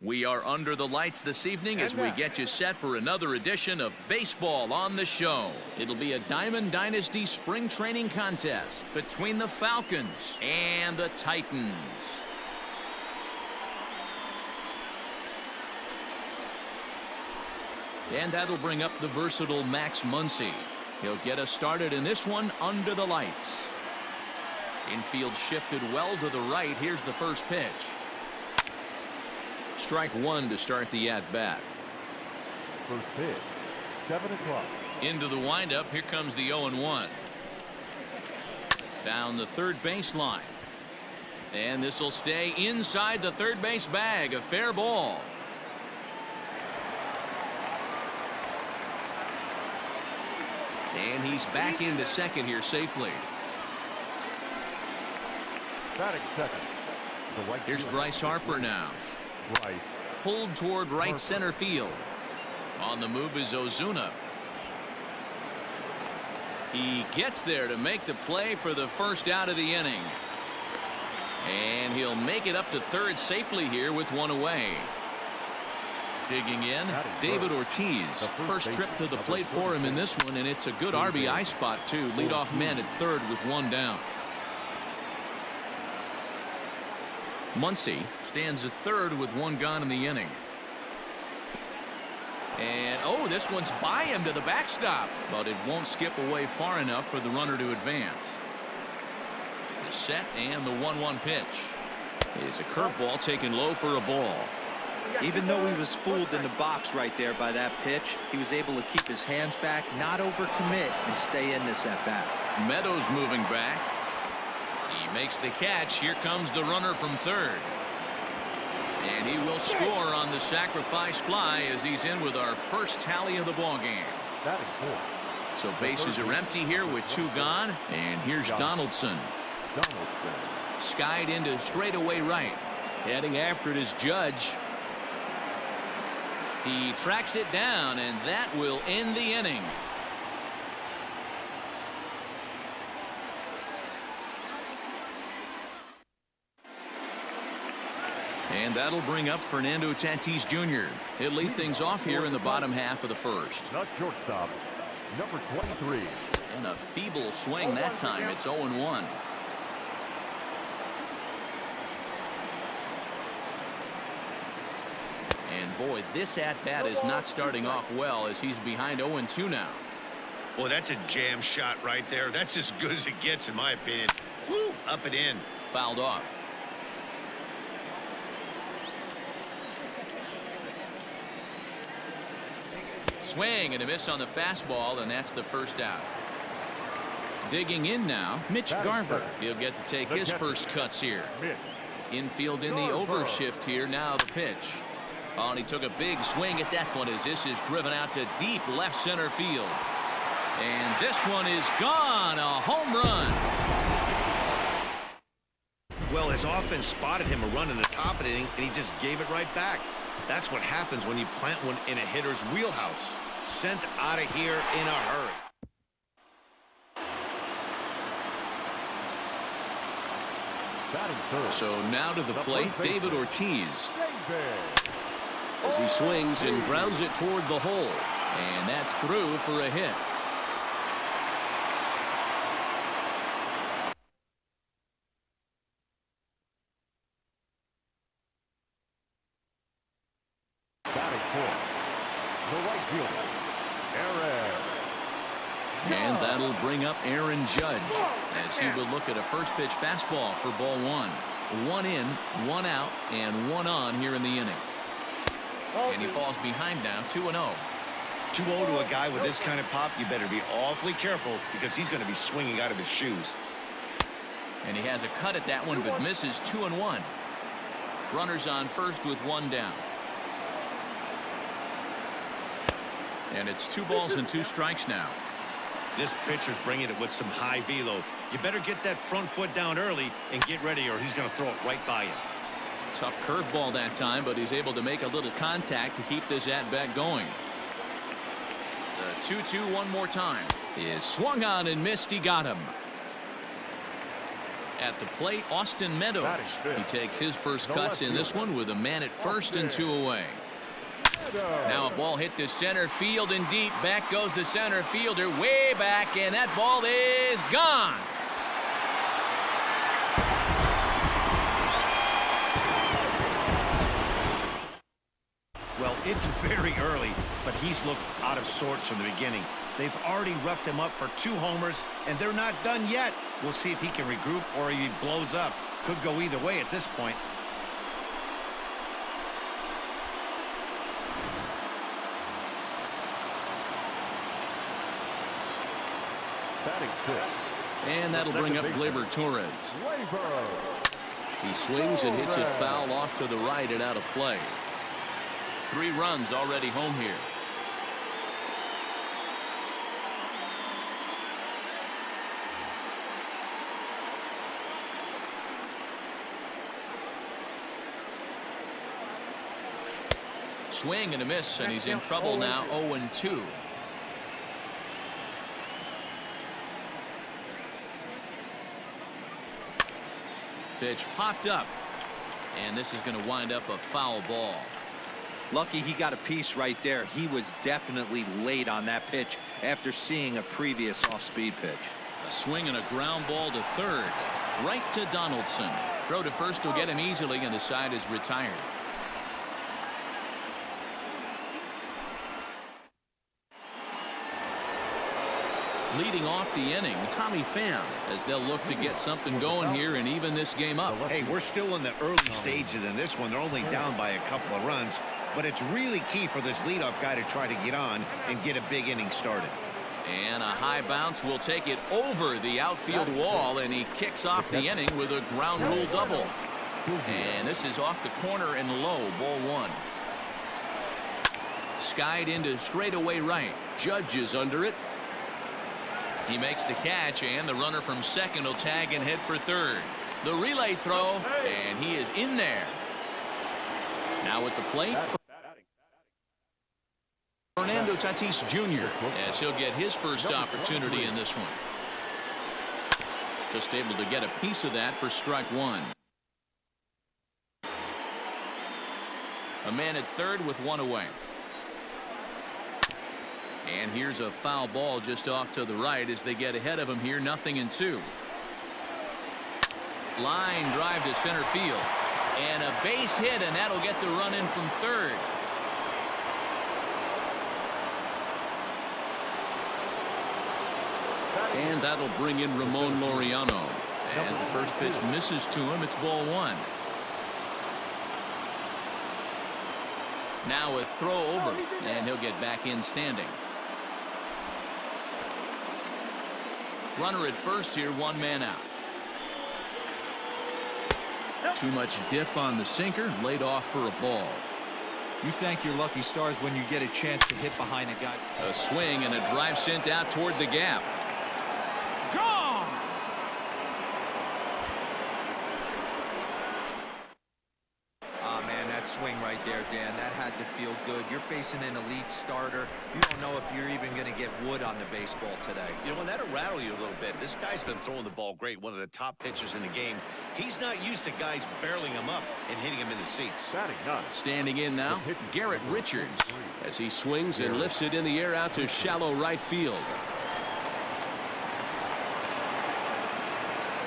We are under the lights this evening as we get you set for another edition of Baseball on the Show. It'll be a Diamond Dynasty spring training contest between the Falcons and the Titans. And that'll bring up the versatile Max Muncy. He'll get us started in this one under the lights. Infield shifted well to the right. Here's the first pitch. Strike one to start the at-bat. First pitch, 7 o'clock. Into the windup. Here comes the 0-1. Down the third baseline. And this will stay inside the third base bag. A fair ball. And he's back into second here safely. Batting second. The right Here's Bryce Harper now. Bryce. Pulled toward right center field. On the move is Ozuna. He gets there to make the play for the first out of the inning. And he'll make it up to third safely here with one away. Digging in, David Ortiz. First trip to the plate for him in this one, and it's a good RBI spot too. Leadoff man at third with one down. Muncy stands at third with one gone in the inning. And oh, this one's by him to the backstop, but it won't skip away far enough for the runner to advance. The set and the 1-1 pitch is a curveball taken low for a ball. Even though he was fooled in the box right there by that pitch, he was able to keep his hands back, not overcommit, and stay in this at bat. Meadows moving back. He makes the catch. Here comes the runner from third. And he will score on the sacrifice fly as he's in with our first tally of the ball game. Batting fourth. So bases are empty here with two gone. And here's Donaldson. Skied into straightaway right. Heading after it is Judge. He tracks it down, and that will end the inning. And that'll bring up Fernando Tatis Jr. He'll lead things off here in the bottom half of the first. Not shortstop, number 23. And a feeble swing that time. It's 0-1. And boy, this at-bat is not starting off well as he's behind 0-2 now. Well, that's a jam shot right there. That's as good as it gets, in my opinion. Woo! Up and in. Fouled off. Swing and a miss on the fastball, and that's the first out. Digging in now, Mitch Garver. He'll get to take his first cuts here. Infield in the overshift here. Now the pitch. Oh, and he took a big swing at that one as this is driven out to deep left center field. And this one is gone. A home run. Well, his offense spotted him a run in the top of the inning, and he just gave it right back. That's what happens when you plant one in a hitter's wheelhouse. Sent out of here in a hurry. So now to the plate, David Ortiz. As he swings and grounds it toward the hole. And that's through for a hit. And that'll bring up Aaron Judge as he will look at a first pitch fastball for ball one. One in, one out, and one on here in the inning. And he falls behind now 2-0. 2-0 to a guy with this kind of pop, you better be awfully careful because he's going to be swinging out of his shoes. And he has a cut at that one but misses 2-1. Runners on first with one down. And it's 2 balls and 2 strikes now. This pitcher's bringing it with some high velo. You better get that front foot down early and get ready or he's going to throw it right by you. Tough curveball that time, but he's able to make a little contact to keep this at-bat going. The 2-2 one more time is swung on and missed. He got him. At the plate, Austin Meadows. He takes his first cuts in this one with a man at first and 2 away. Now a ball hit to center field and deep. Back goes the center fielder way back, and that ball is gone. Well, it's very early, but he's looked out of sorts from the beginning. They've already roughed him up for 2 homers, and they're not done yet. We'll see if he can regroup or he blows up. Could go either way at this point. And that'll bring up Gleyber Torres. He swings and hits it foul off to the right and out of play. 3 runs already home here. Swing and a miss, and he's in trouble now. 0-2. Pitch popped up, and this is going to wind up a foul ball. Lucky he got a piece right there. He was definitely late on that pitch after seeing a previous off-speed pitch. A swing and a ground ball to third. Right to Donaldson. Throw to first will get him easily, and the side is retired. Leading off the inning, Tommy Pham, as they'll look to get something going here and even this game up. Hey, we're still in the early stages in this one. They're only down by a couple of runs, but it's really key for this leadoff guy to try to get on and get a big inning started. And a high bounce will take it over the outfield wall, and he kicks off the inning with a ground rule double. And this is off the corner and low, ball 1. Skied into straightaway right. Judge is under it. He makes the catch, and the runner from second will tag and head for third. The relay throw, and he is in there. Now at the plate, Fernando Tatis Jr. as he'll get his first opportunity in this one. Just able to get a piece of that for strike 1. A man at third with 1 away. And here's a foul ball just off to the right as they get ahead of him here. 0-2. Line drive to center field. And a base hit, and that'll get the run in from third. And that'll bring in Ramon Laureano. As the first pitch misses to him, it's ball 1. Now a throw over, and he'll get back in standing. Runner at first here, 1 man out. Too much dip on the sinker, laid off for a ball. You thank your lucky stars when you get a chance to hit behind a guy. A swing and a drive sent out toward the gap. Gone! Swing right there, Dan. That had to feel good. You're facing an elite starter. You don't know if you're even going to get wood on the baseball today. You know, and that'll rattle you a little bit. This guy's been throwing the ball great, one of the top pitchers in the game. He's not used to guys barreling him up and hitting him in the seats. Standing in now, Garrett Richards, as he swings and lifts it in the air out to shallow right field.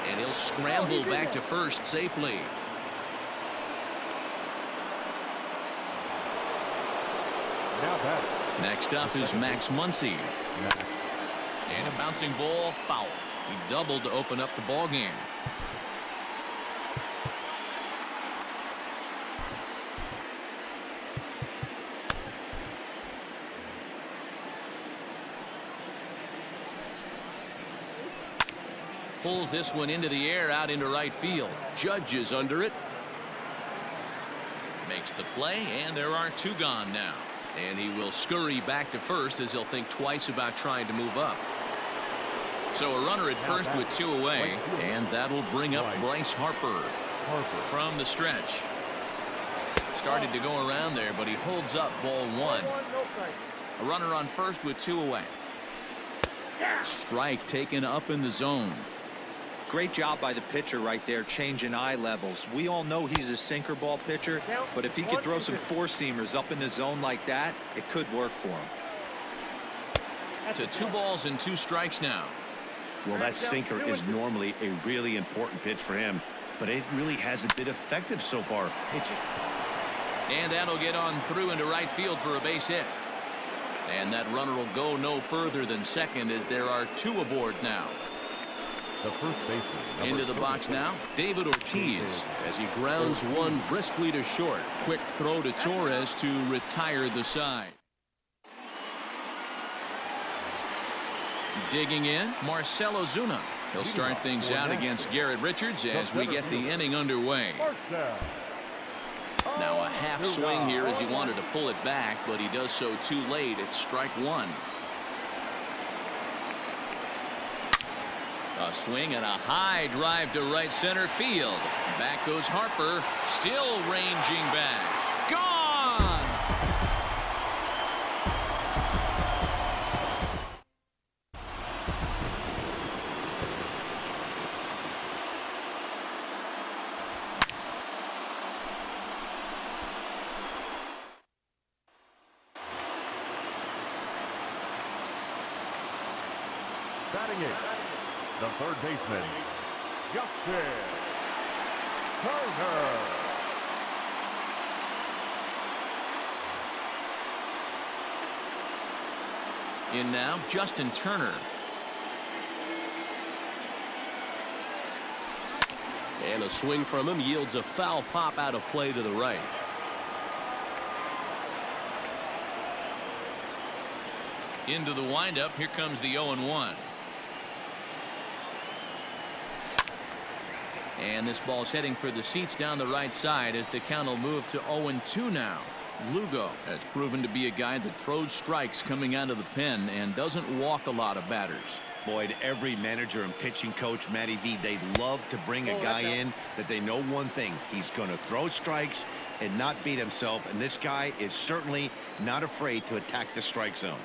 And he'll scramble back to first safely. Next up is Max Muncy. And a bouncing ball foul. He doubled to open up the ball game. Pulls this one into the air out into right field. Judge is under it. Makes the play, and there are 2 gone now. And he will scurry back to first as he'll think twice about trying to move up. So a runner at first with 2 away, and that'll bring up Bryce Harper from the stretch. Started to go around there, but he holds up ball 1. A runner on first with 2 away. Strike taken up in the zone. Great job by the pitcher right there, changing eye levels. We all know he's a sinker ball pitcher, but if he could throw some four-seamers up in the zone like that, it could work for him. To 2 balls and 2 strikes now. Well, that sinker is normally a really important pitch for him, but it really hasn't been effective so far. And that'll get on through into right field for a base hit. And that runner will go no further than second as there are 2 aboard now. The first baseman. Into the box now, David Ortiz, as he grounds one briskly to short. Quick throw to Torres to retire the side. Digging in, Marcell Ozuna. He'll start things out against Garrett Richards as we get the inning underway. Now a half swing here as he wanted to pull it back, but he does so too late. It's strike 1. A swing and a high drive to right center field. Back goes Harper, still ranging back. Gone! Batting it, the third baseman, Justin Turner. In now, Justin Turner. And a swing from him yields a foul pop out of play to the right. Into the windup. Here comes the 0-1. And this ball's heading for the seats down the right side as the count will move to 0-2 now. Lugo has proven to be a guy that throws strikes coming out of the pen and doesn't walk a lot of batters. Boyd, every manager and pitching coach, Matty V, they love to bring a guy in that they know one thing. He's going to throw strikes and not beat himself. And this guy is certainly not afraid to attack the strike zone.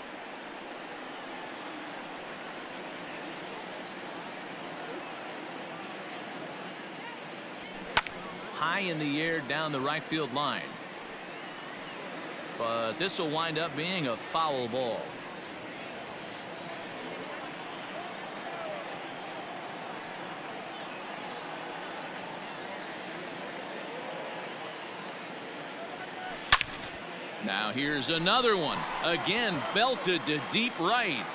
High in the air down the right field line. But this will wind up being a foul ball. Now here's another one. Again belted to deep right.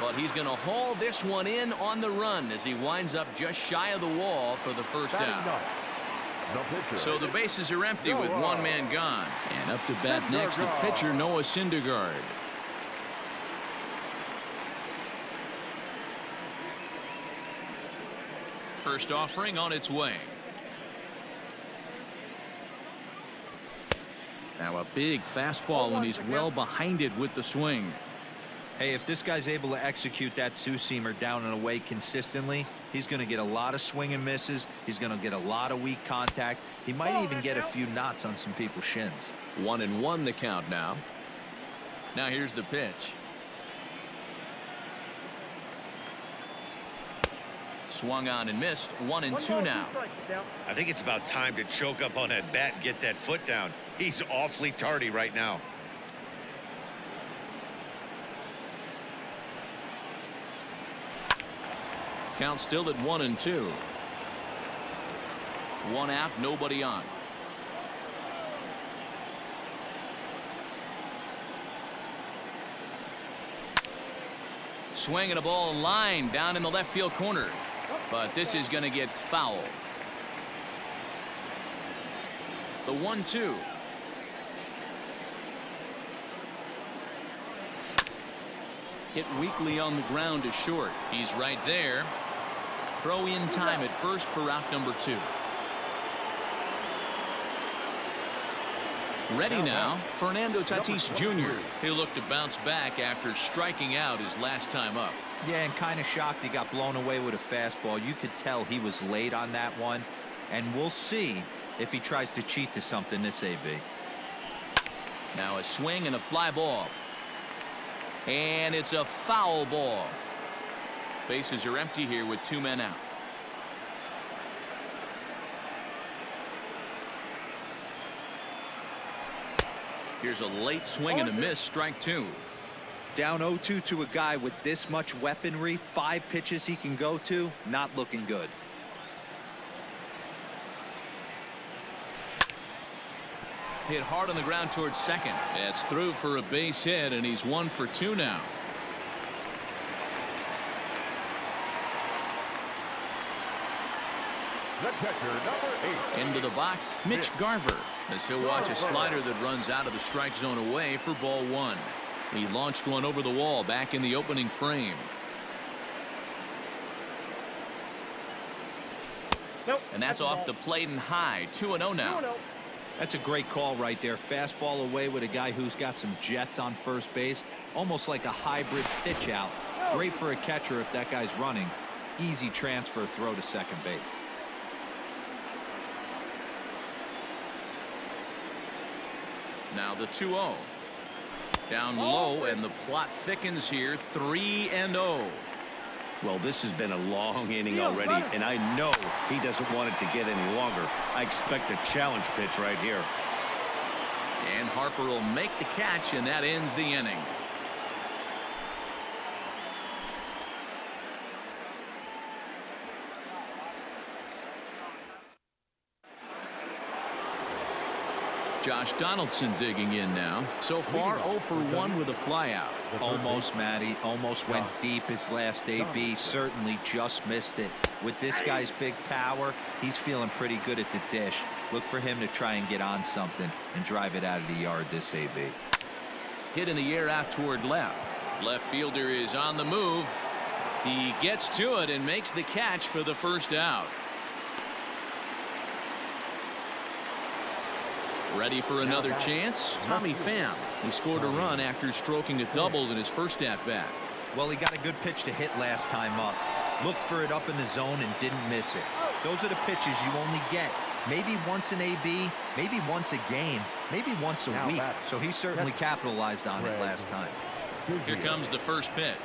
But he's going to haul this one in on the run as he winds up just shy of the wall for the first out. So the bases are empty with one man gone. And up to bat next, the pitcher, Noah Syndergaard. First offering on its way. Now a big fastball when he's well behind it with the swing. Hey, if this guy's able to execute that two-seamer down and away consistently, he's going to get a lot of swing and misses. He's going to get a lot of weak contact. He might even get a few knots on some people's shins. 1-1 the count now. Now here's the pitch. Swung on and missed. 1-2 now. I think it's about time to choke up on that bat and get that foot down. He's awfully tardy right now. Count still at 1-2. One out, nobody on. Swinging a ball line down in the left field corner. But this is going to get foul. The 1-2. Hit weakly on the ground to short. He's right there. Throw in time at first for out number 2. Ready now, Fernando Tatis Jr. He'll look to bounce back after striking out his last time up. Yeah, and kind of shocked he got blown away with a fastball. You could tell he was late on that one. And we'll see if he tries to cheat to something this AB. Now a swing and a fly ball. And it's a foul ball. Bases are empty here with 2 men out. Here's a late swing and a miss, strike 2. Down 0-2 to a guy with this much weaponry, 5 pitches he can go to, not looking good. Hit hard on the ground towards second. That's through for a base hit, and he's 1 for 2 now. The catcher, number 8. Into the box, Mitch Garver, as he'll watch a slider that runs out of the strike zone away for ball 1. He launched one over the wall back in the opening frame. And that's off the plate and high. 2-0 now. That's a great call right there. Fastball away with a guy who's got some jets on first base. Almost like a hybrid pitch out. Great for a catcher if that guy's running. Easy transfer throw to second base. Now the 2-0. Down low, and the plot thickens here. 3-0. Well, this has been a long inning already, and I know he doesn't want it to get any longer. I expect a challenge pitch right here. And Harper will make the catch, and that ends the inning. Josh Donaldson digging in now. So far 0 for 1 with a flyout. Almost, Matty. Almost went deep his last AB. Certainly just missed it. With this guy's big power, he's feeling pretty good at the dish. Look for him to try and get on something and drive it out of the yard this AB. Hit in the air out toward left. Left fielder is on the move. He gets to it and makes the catch for the first out. Ready for another chance? Tommy Pham. He scored a run after stroking a double in his first at-bat. Well, he got a good pitch to hit last time up. Looked for it up in the zone and didn't miss it. Those are the pitches you only get maybe once an AB, maybe once a game, maybe once a week. So he certainly capitalized on it last time. Here comes the first pitch.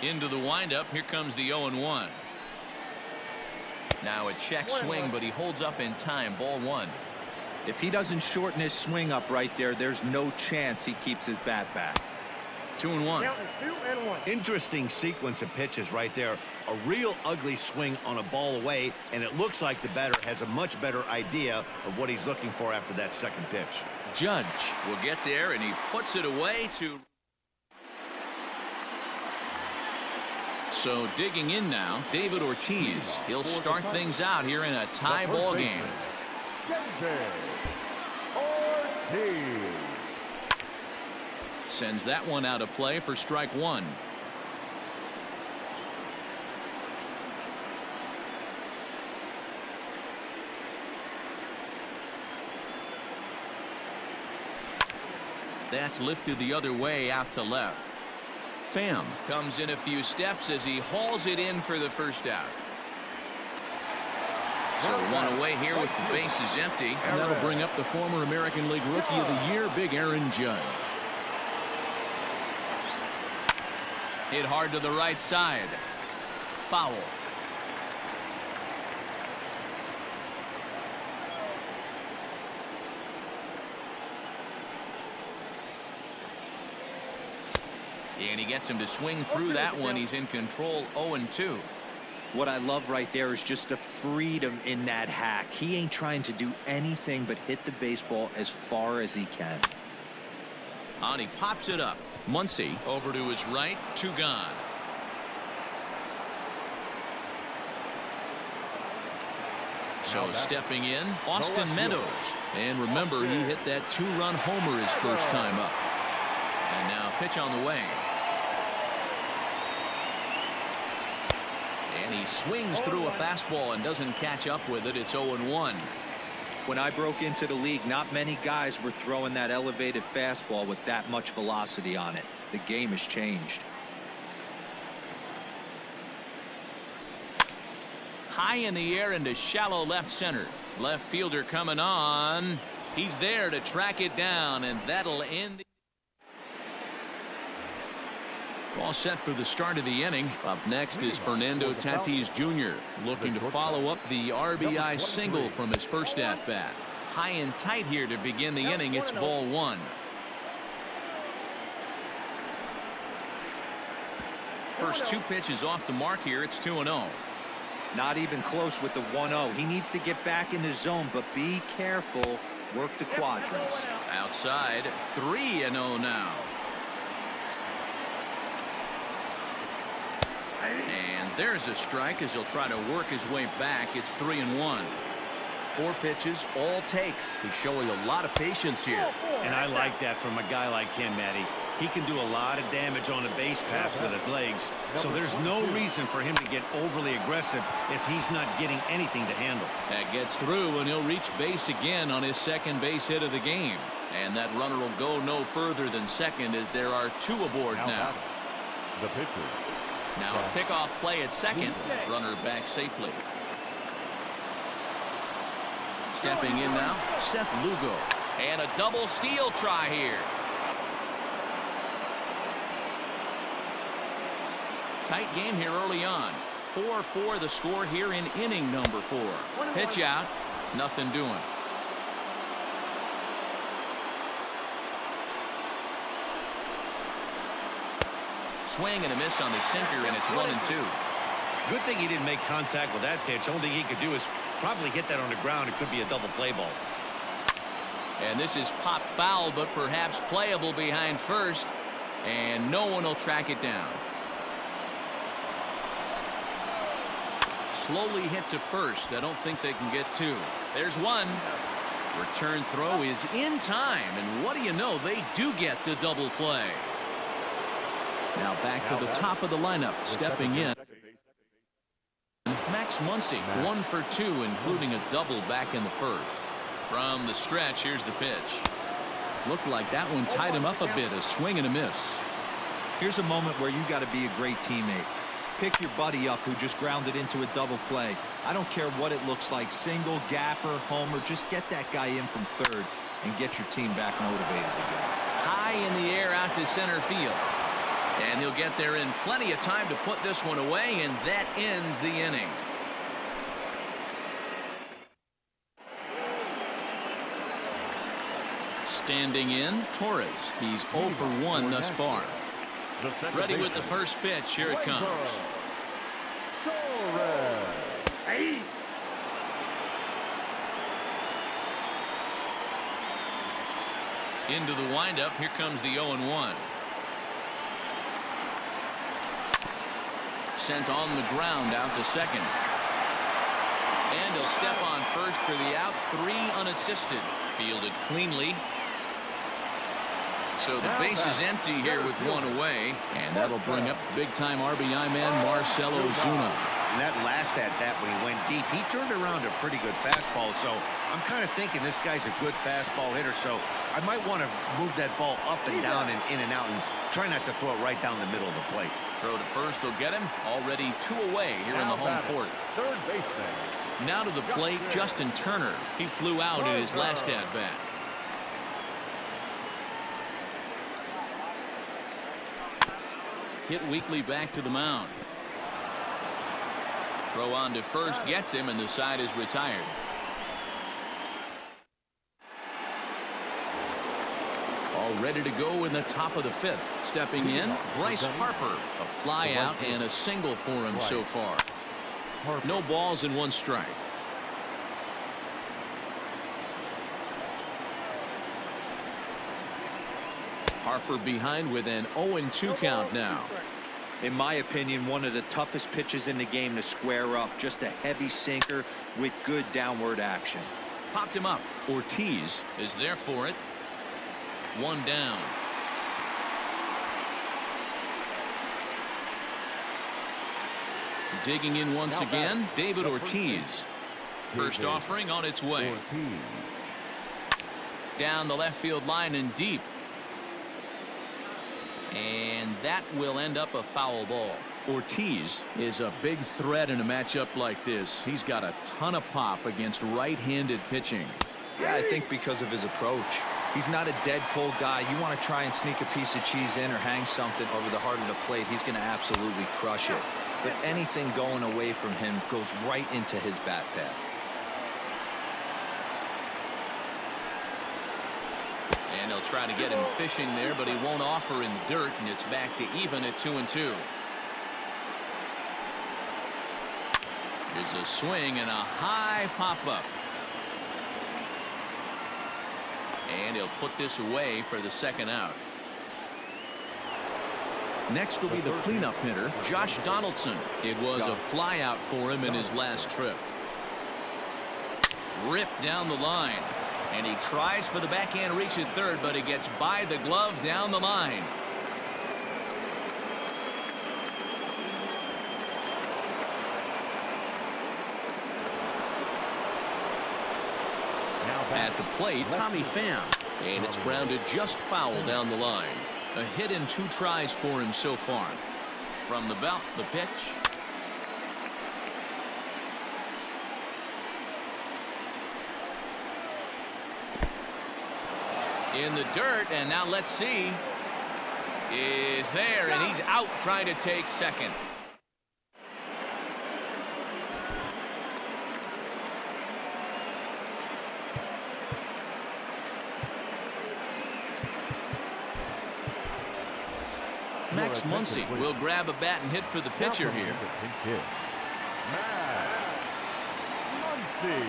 Into the windup. Here comes the 0-1. Now a check swing, but he holds up in time. Ball 1. If he doesn't shorten his swing up right there, there's no chance he keeps his bat back. 2-1. Interesting sequence of pitches right there. A real ugly swing on a ball away, and it looks like the batter has a much better idea of what he's looking for after that second pitch. Judge will get there, and he puts it away to. So digging in now, David Ortiz. He'll start things out here in a tie ball game. Ortiz. Sends that one out of play for strike 1. That's lifted the other way out to left. Pham comes in a few steps as he hauls it in for the first out. So one away here with the bases empty. And that'll bring up the former American League Rookie of the Year, Big Aaron Judge. Hit hard to the right side. Foul. And he gets him to swing through that one. He's in control. 0-2. What I love right there is just the freedom in that hack. He ain't trying to do anything but hit the baseball as far as he can. On he pops it up. Muncy over to his right. 2 gone. So stepping in, Austin Meadows. And remember, he hit that 2-run homer his first time up. And now pitch on the way. And he swings through a fastball and doesn't catch up with it. It's 0-1. When I broke into the league, not many guys were throwing that elevated fastball with that much velocity on it. The game has changed. High in the air into shallow left center. Left fielder coming on. He's there to track it down, and that'll end the All set for the start of the inning. Up next is Fernando Tatis Jr. looking to follow up the RBI single from his first at-bat. High and tight here to begin the inning. It's ball one. First two pitches off the mark here. It's 2-0. Not even close with the 1-0. He needs to get back in the zone, but be careful. Work the quadrants. Outside, 3-0 now. And there's a strike as he'll try to work his way back. It's 3-1. 4 pitches, all takes. He's showing a lot of patience here. And I like that from a guy like him, Matty. He can do a lot of damage on a base pass with his legs, so there's no reason for him to get overly aggressive if he's not getting anything to handle. That gets through, and he'll reach base again on his second base hit of the game. And that runner will go no further than second as there are 2 aboard now. The pitcher. Now a pickoff play at second. Runner back safely. Stepping in now, Seth Lugo. And a double steal try here. Tight game here early on. 4-4 the score here in inning number 4. Pitch out. Nothing doing. Swing and a miss on the sinker, and it's 1-2. Good thing he didn't make contact with that pitch. Only thing he could do is probably hit that on the ground. It could be a double play ball. And this is pop foul, but perhaps playable behind first. And no one will track it down. Slowly hit to first. I don't think they can get 2. There's 1. Return throw is in time. And what do you know? They do get the double play. Now back to the top of the lineup. Stepping in, Max Muncy, 1 for 2, including a double back in the first. From the stretch, here's the pitch. Looked like that one tied him up a bit. A swing and a miss. Here's a moment where you got to be a great teammate. Pick your buddy up who just grounded into a double play. I don't care what it looks like, single, gapper, homer. Just get that guy in from third and get your team back motivated again. High in the air out to center field. And he'll get there in plenty of time to put this one away, and that ends the inning. Standing in, Torres. He's 0 for 1 thus far. Ready with the first pitch. Here it comes. Into the windup. Here comes the 0-1. Sent on the ground out to second. And he'll step on first for the out. 3 unassisted. Fielded cleanly. So the base is empty here with 1 away. And that'll bring up big-time RBI man Marcell Ozuna. And that last at-bat when he went deep, he turned around a pretty good fastball. So I'm kind of thinking this guy's a good fastball hitter. So I might want to move that ball up and down and in and out and try not to throw it right down the middle of the plate. Throw to first will get him. Already 2 away here in the home fourth. Third baseman. Now to the plate, Justin Turner. He flew out in his last at-bat. Hit weakly back to the mound. Throw on to first gets him, and the side is retired. All ready to go in the top of the 5th. Stepping in, Bryce Harper. A fly out and a single for him so far. No balls and 1 strike. Harper behind with an 0-2 count now. In my opinion, one of the toughest pitches in the game to square up. Just a heavy sinker with good downward action. Popped him up. Ortiz is there for it. 1 down. Digging in once again, David Ortiz. First offering on its way. Down the left field line and deep. And that will end up a foul ball. Ortiz is a big threat in a matchup like this. He's got a ton of pop against right-handed pitching. Yeah, I think because of his approach. He's not a dead pull guy. You want to try and sneak a piece of cheese in or hang something over the heart of the plate, he's going to absolutely crush it. But anything going away from him goes right into his bat path. And they'll try to get him fishing there, but he won't offer in the dirt, and it's back to even at 2-2. Here's a swing and a high pop-up. And he'll put this away for the second out. Next will be the cleanup hitter, Josh Donaldson. It was a fly out for him in his last trip. Ripped down the line. And he tries for the backhand reach at third, but he gets by the glove down the line. At the plate, Tommy Pham. And it's grounded just foul down the line. A hit in 2 tries for him so far. From the belt, the pitch. In the dirt, and now let's see. Is there, and he's out trying to take second. Max Muncy will grab a bat and hit for the pitcher here. Muncy.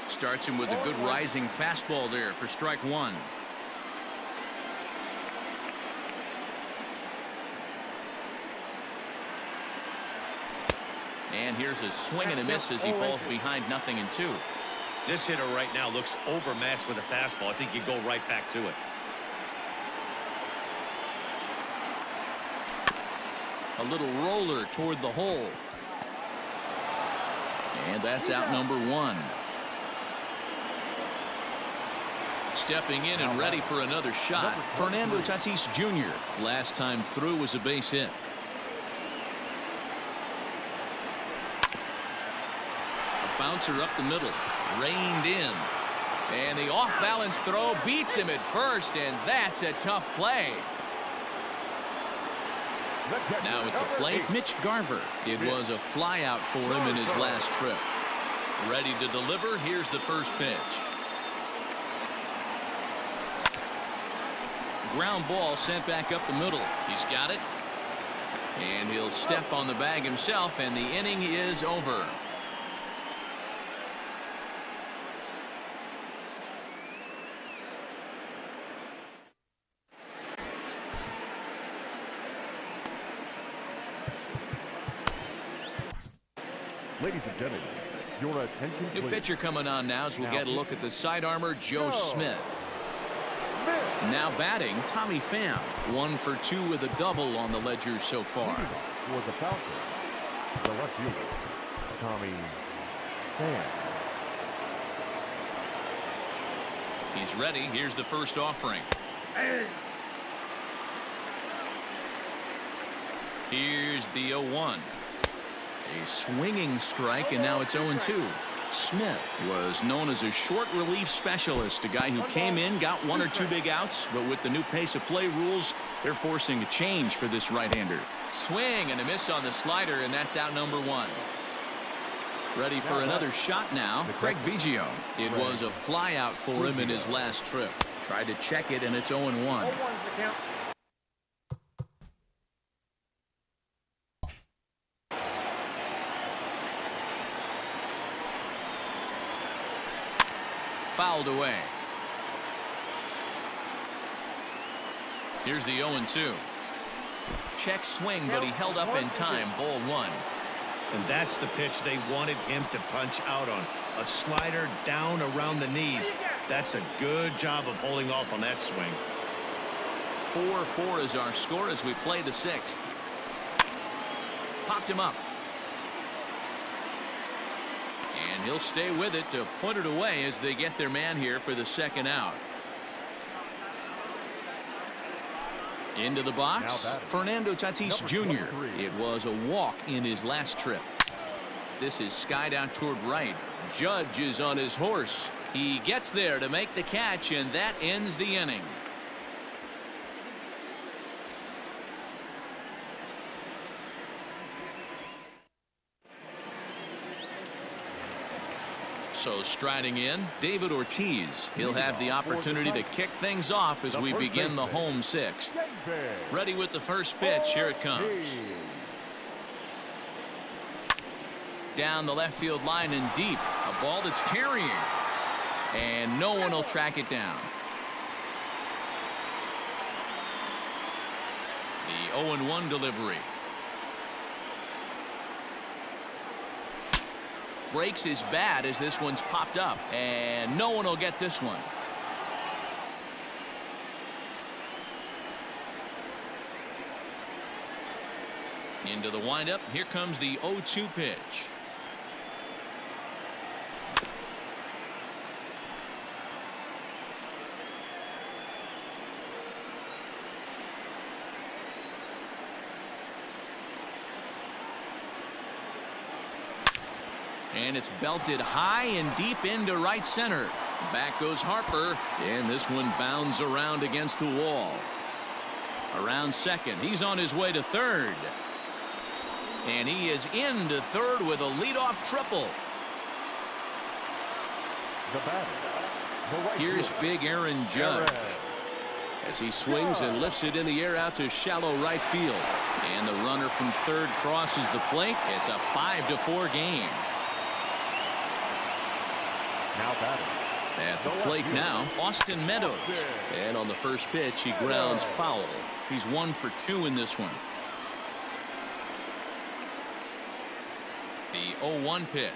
Starts him with a good rising fastball there for strike 1. And here's a swing and a miss as he falls behind 0-2. This hitter right now looks overmatched with a fastball. I think you go right back to it. A little roller toward the hole. And that's out number 1. Stepping in and ready for another shot, Fernando Tatis Jr. Last time through was a base hit. A bouncer up the middle. Reined in. And the off-balance throw beats him at first, and that's a tough play. Now at the plate, Mitch Garver. It was a flyout for him in his last trip. Ready to deliver. Here's the first pitch. Ground ball sent back up the middle. He's got it. And he'll step on the bag himself, and the inning is over. Ladies and gentlemen, your attention New please. pitcher coming on now as we'll get a look at the side armor, Joe Smith. Now batting, Tommy Pham. 1 for 2 with a double on the ledger so far. For the Falcons, the left fielder, Tommy Pham. He's ready. Here's the first offering. Here's the 0-1. A swinging strike, and now it's 0-2. Smith was known as a short relief specialist, a guy who came in, got 1 or 2 big outs, but with the new pace of play rules, they're forcing a change for this right-hander. Swing and a miss on the slider, and that's out number 1. Ready for another shot now, Craig Biggio. It was a flyout for him in his last trip. Tried to check it, and it's 0-1. Fouled away. Here's the 0-2. Check swing, but he held up in time. Ball 1. And that's the pitch they wanted him to punch out on. A slider down around the knees. That's a good job of holding off on that swing. 4-4 is our score as we play the 6th. Popped him up. And he'll stay with it to put it away as they get their man here for the second out. Into the box, Fernando Tatis Jr. It was a walk in his last trip. This is skied out toward right. Judge is on his horse. He gets there to make the catch, and that ends the inning. So striding in, David Ortiz. He'll have the opportunity to kick things off as we begin the home sixth. Ready with the first pitch. Here it comes. Down the left field line and deep. A ball that's carrying. And no one will track it down. The 0-1 delivery. Breaks his bat as this one's popped up, and no one will get this one. Into the windup. Here comes the 0-2 pitch. And it's belted high and deep into right center. Back goes Harper, and this one bounds around against the wall. Around second. He's on his way to third. And he is into third with a leadoff triple. Here's big Aaron Judge as he swings and lifts it in the air out to shallow right field. And the runner from third crosses the plate. It's a 5-4 game. Now batting. At the plate now, Austin Meadows. And on the first pitch, he grounds foul. He's 1 for 2 in this one. The 0-1 pitch.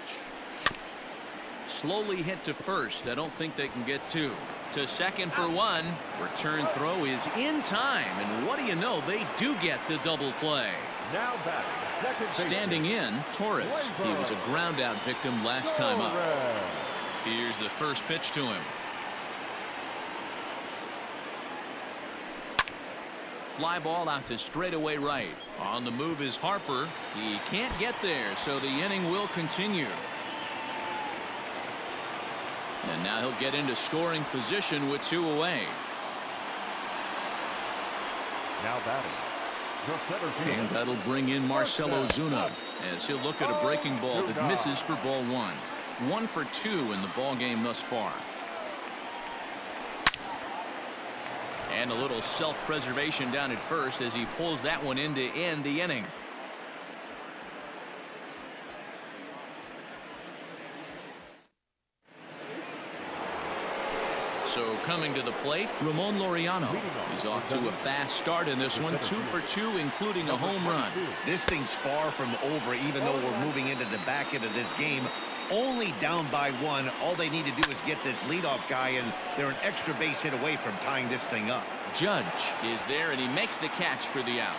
Slowly hit to first. I don't think they can get 2. To second for 1. Return throw is in time. And what do you know? They do get the double play. Now batting. Standing in, Torres. He was a ground out victim last time up. Here's the first pitch to him. Fly ball out to straightaway right. On the move is Harper. He can't get there, so the inning will continue. And now he'll get into scoring position with 2 away. Now batting. And that'll bring in Marcell Ozuna as he'll look at a breaking ball that misses for ball 1. 1 for 2 in the ball game thus far. And a little self-preservation down at first as he pulls that one in to end the inning. So coming to the plate, Ramon Laureano. He's off to a fast start in this one. 2 for 2, including a home run. This thing's far from over, even though we're moving into the back end of this game. Only down by 1. All they need to do is get this leadoff guy, and they're an extra base hit away from tying this thing up. Judge is there, and he makes the catch for the out.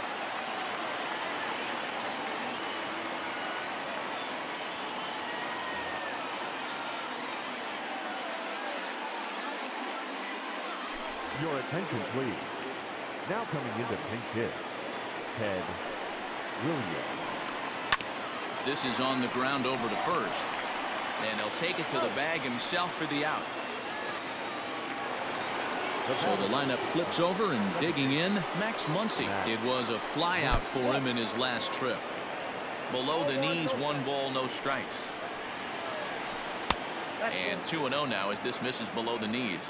Your attention, please. Now coming into pinch hit, Ted Williams. This is on the ground over to first. And he'll take it to the bag himself for the out. So the lineup flips over, and digging in, Max Muncy. It was a fly out for him in his last trip. Below the knees, 1 ball, no strikes. And 2-0 now as this misses below the knees.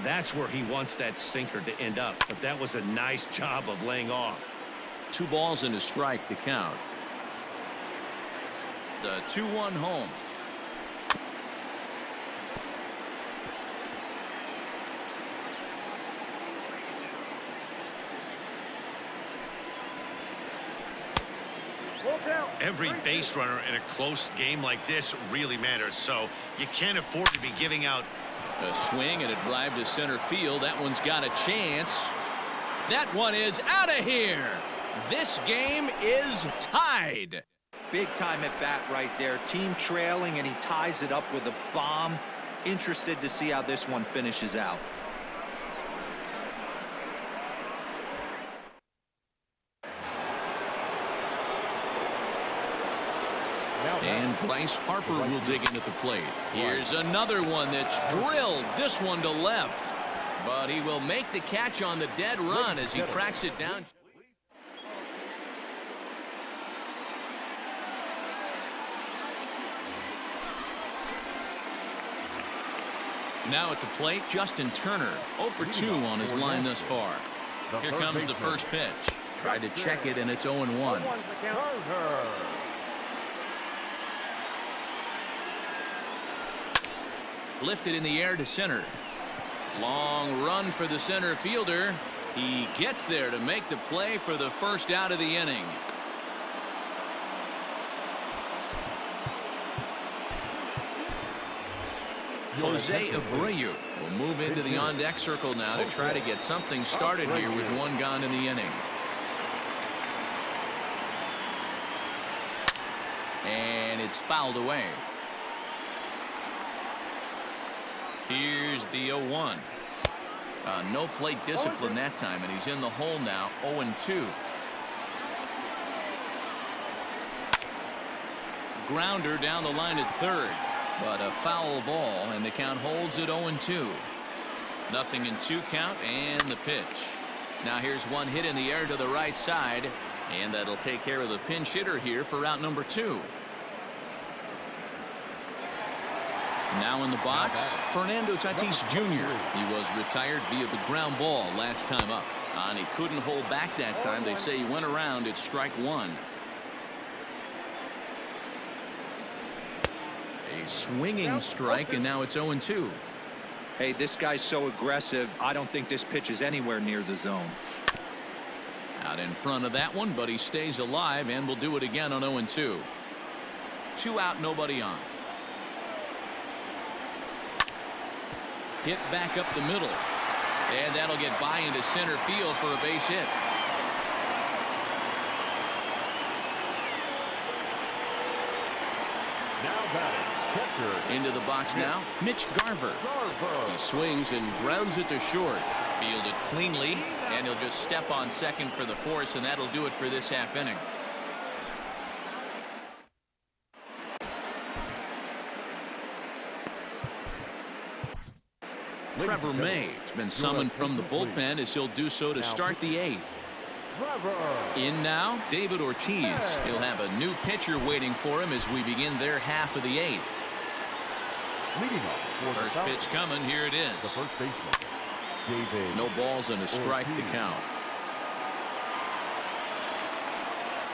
That's where he wants that sinker to end up, but that was a nice job of laying off. 2 balls and a strike to count. The 2-1 home. Every base runner in a close game like this really matters, so you can't afford to be giving out. A swing and a drive to center field. That one's got a chance. That one is out of here. This game is tied. Big time at bat right there. Team trailing, and he ties it up with a bomb. Interested to see how this one finishes out. And Bryce Harper will dig in at the plate. Here's another one that's drilled. This one to left. But he will make the catch on the dead run as he tracks it down. Now at the plate, Justin Turner, 0 for 2 on his line thus far. Here comes the first pitch. Tried to check it, and it's 0-1. Lifted in the air to center. Long run for the center fielder. He gets there to make the play for the first out of the inning. Jose Abreu will move into the on-deck circle now to try to get something started here with one gone in the inning. And it's fouled away. Here's the 0-1. No plate discipline that time, and he's in the hole now, 0-2. Grounder down the line at third, but a foul ball, and the count holds at 0-2. Nothing in 2 count, and the pitch. Now here's one hit in the air to the right side, and that'll take care of the pinch hitter here for out number 2. Now in the box, Fernando Tatis Jr. He was retired via the ground ball last time up. And he couldn't hold back that time. They say he went around at strike 1. A swinging strike, and now it's 0-2. Hey, this guy's so aggressive. I don't think this pitch is anywhere near the zone. Out in front of that one, but he stays alive and will do it again on 0-2. 2 out, nobody on. Hit back up the middle, and that'll get by into center field for a base hit. Now batting, Into the box now, Mitch Garver. He swings and grounds it to short. Fielded cleanly, and he'll just step on second for the force, and that'll do it for this half inning. Trevor May has been summoned from the bullpen as he'll do so to start the 8th. In now, David Ortiz. He'll have a new pitcher waiting for him as we begin their half of the 8th. First pitch coming. Here it is. The first baseman, David. No balls and a strike to count.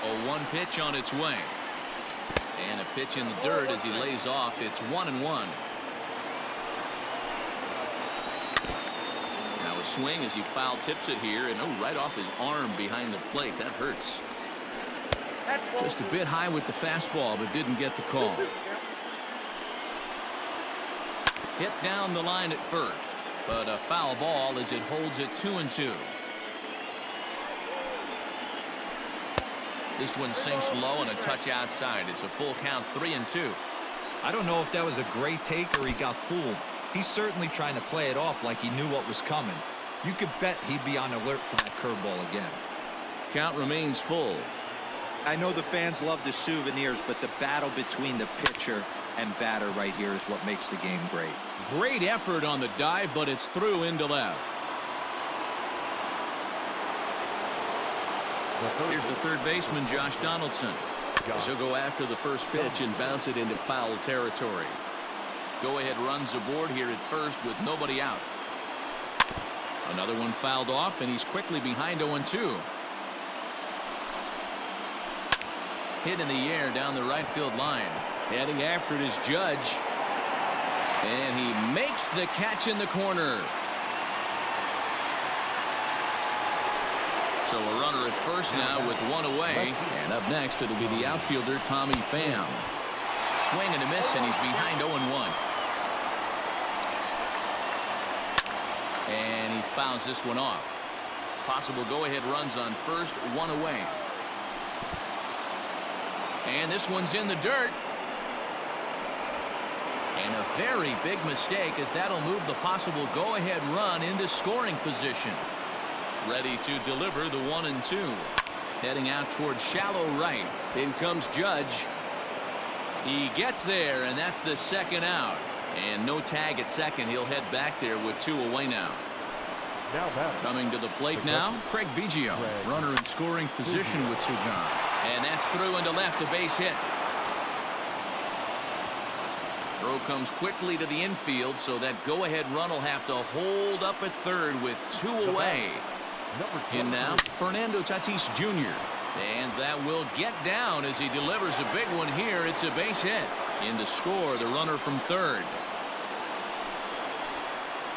0-1 pitch on its way. And a pitch in the dirt as he lays off. It's 1-1. Swing as he foul tips it here, and right off his arm behind the plate. That hurts. Just a bit high with the fastball, but didn't get the call. Hit down the line at first, but a foul ball as it holds it 2-2. This one sinks low and a touch outside. It's a full count, 3-2. I don't know if that was a great take or he got fooled. He's certainly trying to play it off like he knew what was coming. You could bet he'd be on alert for that curveball again. Count remains full. I know the fans love the souvenirs, but the battle between the pitcher and batter right here is what makes the game great. Great effort on the dive, but it's through into left. Here's the third baseman, Josh Donaldson. He'll go after the first pitch and bounce it into foul territory. Go-ahead runs aboard here at first with nobody out. Another one fouled off, and he's quickly behind 0-2. Hit in the air down the right field line. Heading after it is Judge. And he makes the catch in the corner. So a runner at first now with one away. And up next, it'll be the outfielder, Tommy Pham. Swing and a miss, and he's behind 0-1. And he fouls this one off. Possible go-ahead runs on first, one away. And this one's in the dirt. And a very big mistake, as that'll move the possible go-ahead run into scoring position. Ready to deliver the 1-2. Heading out towards shallow right. In comes Judge. He gets there, and that's the second out. And no tag at second. He'll head back there with 2 away now. Coming to the plate now, Craig Biggio. Runner in scoring position with 2 gone. And that's through into left, a base hit. Throw comes quickly to the infield, so that go-ahead run will have to hold up at third with 2 away. In now, Fernando Tatis Jr. And that will get down as he delivers a big one here. It's a base hit. In to score, the runner from third.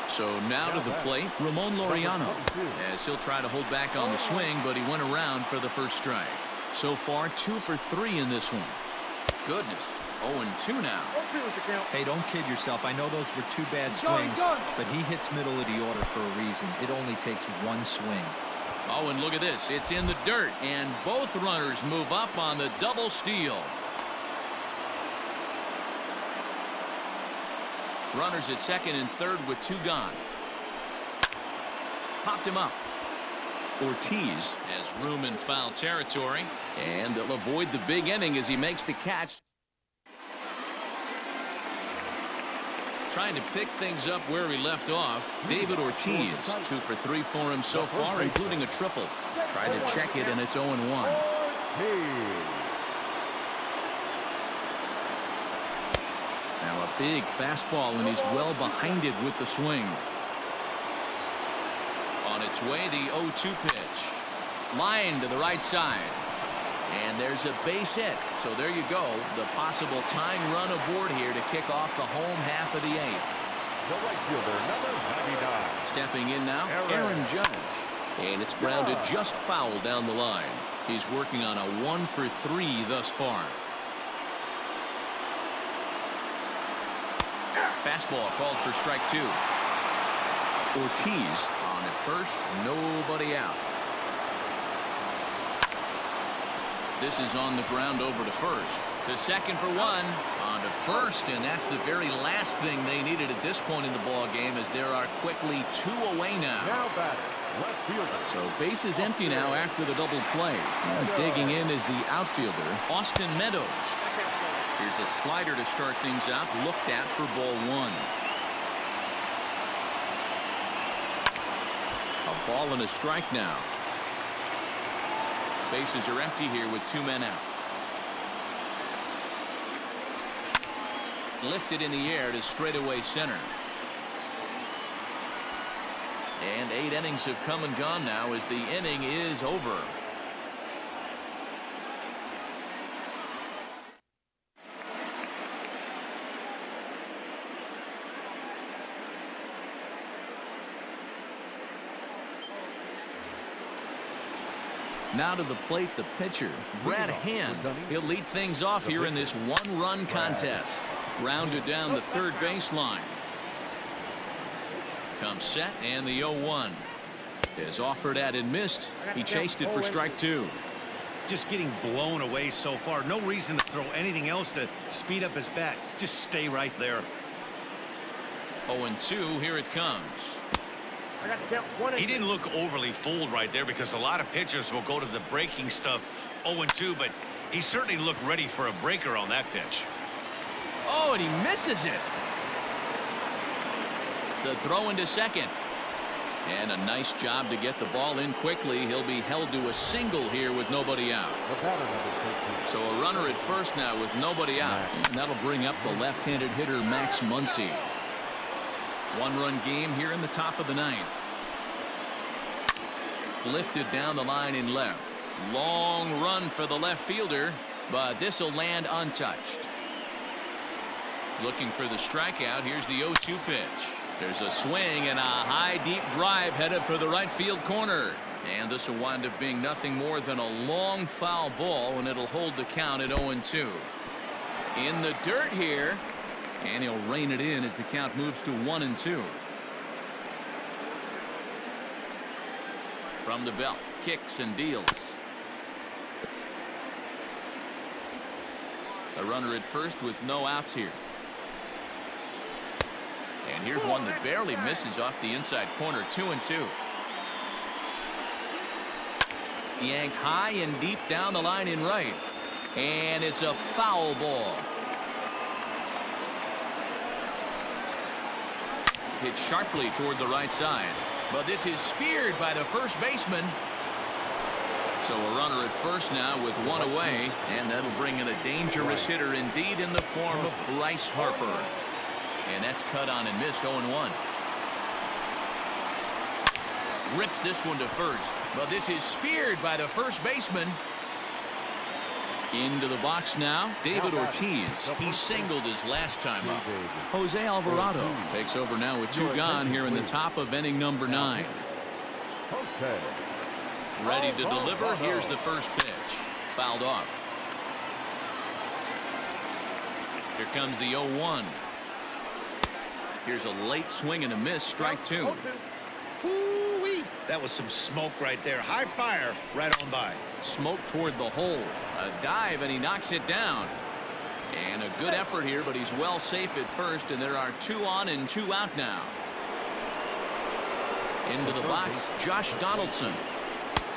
So now to the plate, Ramon Laureano, as he'll try to hold back on the swing, but he went around for the first strike. So far, 2 for 3 in this one. Goodness, 0-2 now. Hey, don't kid yourself. I know those were 2 bad swings, but he hits middle of the order for a reason. It only takes 1 swing. Oh, and look at this. It's in the dirt, and both runners move up on the double steal. Runners at second and third with 2 gone. Popped him up. Ortiz has room in foul territory, and they'll avoid the big inning as he makes the catch. Trying to pick things up where he left off. David Ortiz, 2 for 3 for him so far, including a triple. Tried to check it, and it's 0-1. Now a big fastball, and he's well behind it with the swing. On its way, the 0-2 pitch. Line to the right side. And there's a base hit. So there you go. The possible tying run aboard here to kick off the home half of the 8th. The right fielder, number 99. Stepping in now, Aaron Judge. And it's grounded just foul down the line. He's working on a 1 for 3 thus far. Fastball called for strike 2. Ortiz on at first, nobody out. This is on the ground over to first. To second for 1. On to first, and that's the very last thing they needed at this point in the ball game, as there are quickly 2 away now. Now batter, left fielder. So base is empty now after the double play. And digging in is the outfielder, Austin Meadows. Here's a slider to start things out, looked at for ball 1. A ball and a strike now. Bases are empty here with 2 men out. Lifted in the air to straightaway center. And 8 innings have come and gone now as the inning is over. Now to the plate, the pitcher, Brad Hand. He'll lead things off here in this 1-run contest. Grounded down the third baseline. Comes set, and the 0-1 is offered at and missed. He chased it for strike 2. Just getting blown away so far. No reason to throw anything else to speed up his bat. Just stay right there. 0-2, here it comes. He didn't look overly fooled right there, because a lot of pitchers will go to the breaking stuff 0-2, but he certainly looked ready for a breaker on that pitch. Oh, and he misses it. The throw into second. And a nice job to get the ball in quickly. He'll be held to a single here with nobody out. So a runner at first now with nobody out. And that'll bring up the left-handed hitter Max Muncy. 1-run game here in the top of the 9th. Lifted down the line in left. Long run for the left fielder, but this will land untouched. Looking for the strikeout. Here's the 0-2 pitch. There's a swing and a high deep drive headed for the right field corner. And this will wind up being nothing more than a long foul ball, and it'll hold the count at 0-2. In the dirt here. And he'll rein it in as the count moves to 1-2. From the belt, kicks and deals. A runner at first with no outs here. And here's one that barely misses off the inside corner. 2-2. Yanked high and deep down the line in right. And it's a foul ball. Hit sharply toward the right side. But this is speared by the first baseman. So a runner at first now with one away. And that'll bring in a dangerous hitter indeed in the form of Bryce Harper. And that's cut on and missed 0-1. Rips this one to first. But this is speared by the first baseman. Into the box now, David Ortiz. He singled his last time up. Jose Alvarado takes over now with 2 gone here in the top of inning number 9. Okay. Ready to deliver. Here's the first pitch. Fouled off. Here comes the 0-1. Here's a late swing and a miss. Strike 2. Woo-wee. That was some smoke right there. High fire right on by. Smoke toward the hole. A dive, and he knocks it down. And a good effort here, but he's well safe at first, and there are 2 on and 2 out now. Into the box, Josh Donaldson.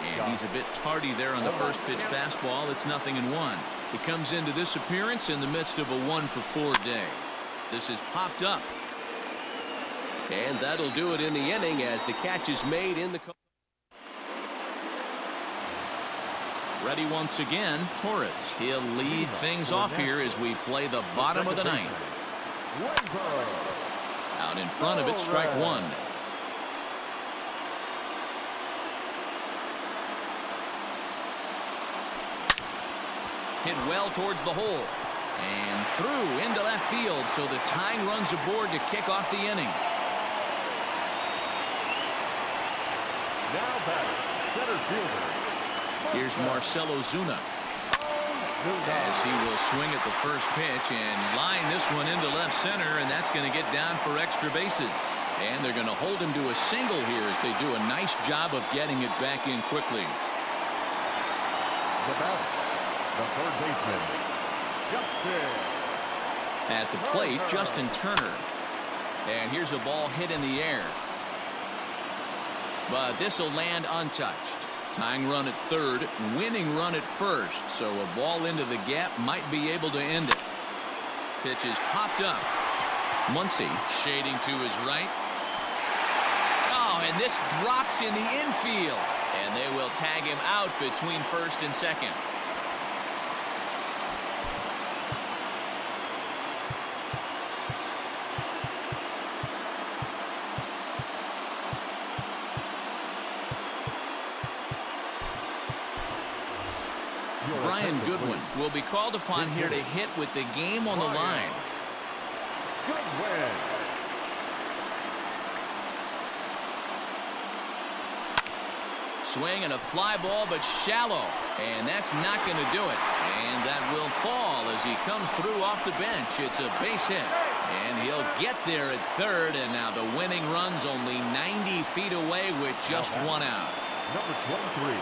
And he's a bit tardy there on the first pitch fastball. It's 0-1. He comes into this appearance in the midst of a 1-for-4 day. This is popped up. And that'll do it in the inning as the catch is made in the. Ready once again, Torres. He'll lead things off here as we play the bottom of the 9th. Out in front of it, strike 1. Hit well towards the hole. And through into left field, so the tying runs aboard to kick off the inning. Now batter, center fielder. Here's Marcell Ozuna. As he will swing at the first pitch and line this one into left center, and that's going to get down for extra bases. And they're going to hold him to a single here as they do a nice job of getting it back in quickly. The batter, the third baseman, Justin. At the plate, Justin Turner. And here's a ball hit in the air. But this will land untouched. Tying run at third, winning run at first. So a ball into the gap might be able to end it. Pitch is popped up. Muncy shading to his right. Oh, and this drops in the infield. And they will tag him out between first and second. Brian Goodwin will be called upon here to hit with the game on the line. Goodwin. Swing and a fly ball, but shallow. And that's not going to do it. And that will fall as he comes through off the bench. It's a base hit. And he'll get there at third. And now the winning run's only 90 feet away with just 1 out. Number 23.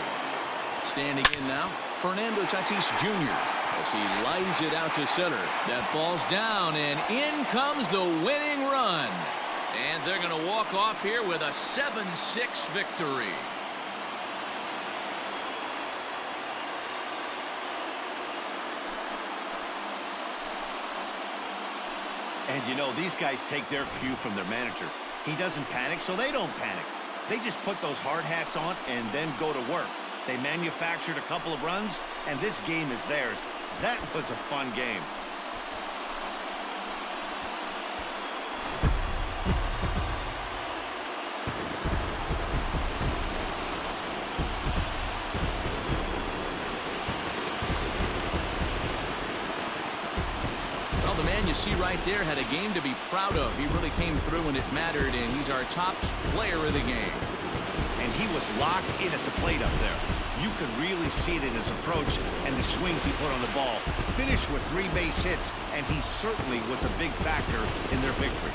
Standing in now, Fernando Tatis Jr. as he lines it out to center. That ball's down, and in comes the winning run. And they're going to walk off here with a 7-6 victory. And you know, these guys take their cue from their manager. He doesn't panic, so they don't panic. They just put those hard hats on and then go to work. They manufactured a couple of runs, and this game is theirs. That was a fun game. Well, the man you see right there had a game to be proud of. He really came through when it mattered, and he's our top player of the game. And he was locked in at the plate up there. You could really see it in his approach and the swings he put on the ball. Finished with 3 base hits, and he certainly was a big factor in their victory.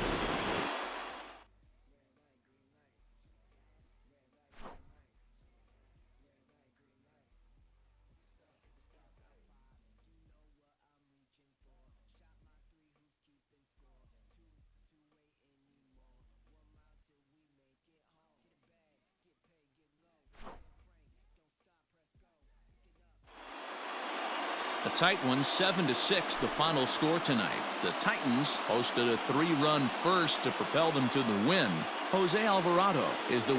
A tight one, 7-6, the final score tonight. The Titans hosted a 3-run first to propel them to the win. Jose Alvarado is the